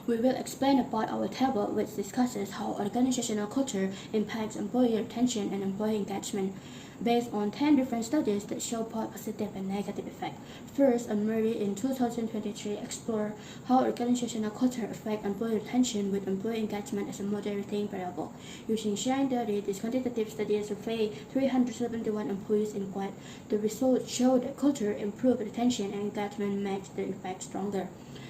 We will explain about our table, which discusses how organizational culture impacts employee retention and employee engagement, based on 10 different studies that show both positive and negative effects. First, Murray in 2023 explored how organizational culture affects employee retention with employee engagement as a moderating variable. Using sharing theory, this quantitative study surveyed 371 employees in Kuwait. The results show that culture improves retention and engagement makes the effect stronger.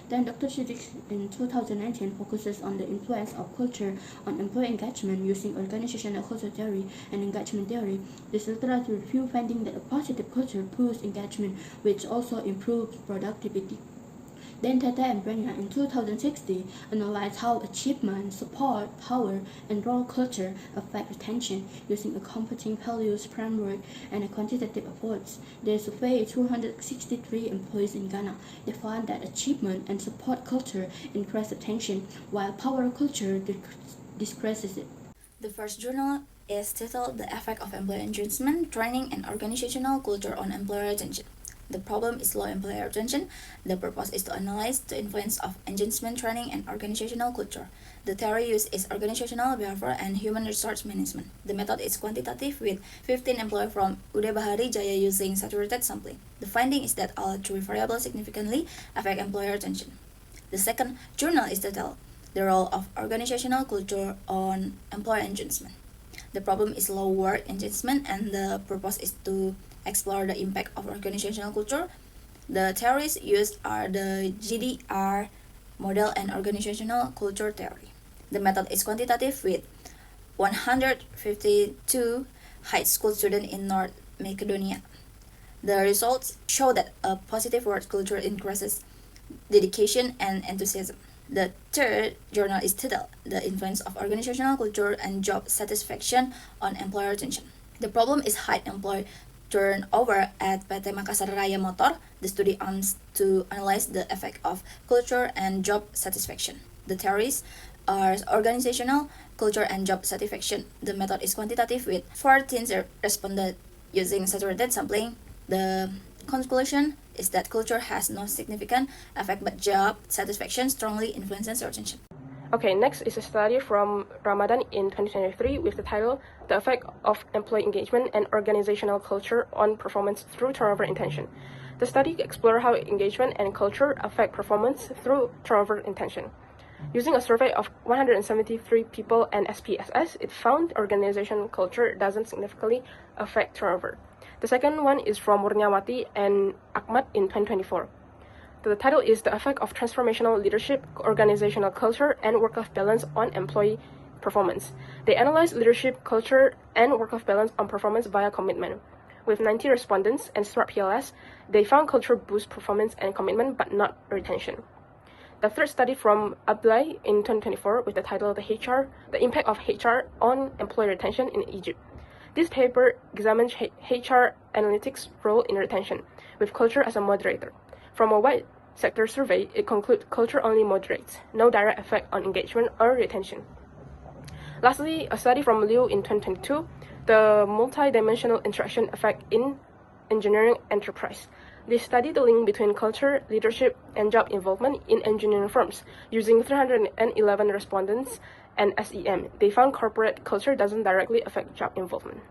Then Dr. Jenix in 2019 focuses on the influence of culture on employee engagement using organizational culture theory and engagement theory. This literature review finding that a positive culture boosts engagement, which also improves productivity. Then Cite and Brenner in 2060 analyzed how achievement, support, power, and role culture affect retention using a competing values framework and a quantitative approach. They surveyed 263 employees in Ghana. They found that achievement and support culture increase retention, while power culture decreases it. The first journal is titled The Effect of Employee Engagement, Training, and Organizational Culture on Employee Retention. The problem is low employee retention. The purpose is to analyze the influence of engagement, training, and organizational culture. The theory used is organizational behavior and human resource management. The method is quantitative with 15 employees from Ude Bahari Jaya using saturated sampling. The finding is that all three variables significantly affect employee retention. The second journal is titled The Role of Organizational Culture on Employee Engagement. The problem is low work engagement, and the purpose is to explore the impact of organizational culture. The theories used are the GDR model and organizational culture theory. The method is quantitative with 152 high school students in North Macedonia. The results show that a positive work culture increases dedication and enthusiasm. The third journal is titled The Influence of Organizational Culture and Job Satisfaction on Employee Retention. The problem is high employee turnover at PT Makassar Raya Motor. The study aims to analyze the effect of culture and job satisfaction. The theories are organizational culture and job satisfaction. The method is quantitative with 14 respondents using saturated sampling. The conclusion is that culture has no significant effect, but job satisfaction strongly influences retention. Okay, next is a study from Ramadan in 2023 with the title The Effect of Employee Engagement and Organizational Culture on Performance Through Turnover Intention. The study explored how engagement and culture affect performance through turnover intention. Using a survey of 173 people and SPSS, it found organizational culture doesn't significantly affect turnover. The second one is from Murniawati and Ahmad in 2024. The title is The Effect of Transformational Leadership, Organizational Culture, and Work-Life Balance on Employee Performance. They analyzed leadership, culture, and work-life balance on performance via commitment. With 90 respondents and Smart PLS, they found culture boosts performance and commitment, but not retention. The third study from Ablai in 2024 with the title The Impact of HR on Employee Retention in Egypt. This paper examines HR analytics' role in retention, with culture as a moderator. From a wide sector survey, it concludes culture only moderates, no direct effect on engagement or retention. Lastly, a study from Liu in 2022, the multi-dimensional interaction effect in engineering enterprise. They studied the link between culture, leadership, and job involvement in engineering firms using 311 respondents and SEM. They found corporate culture doesn't directly affect job involvement.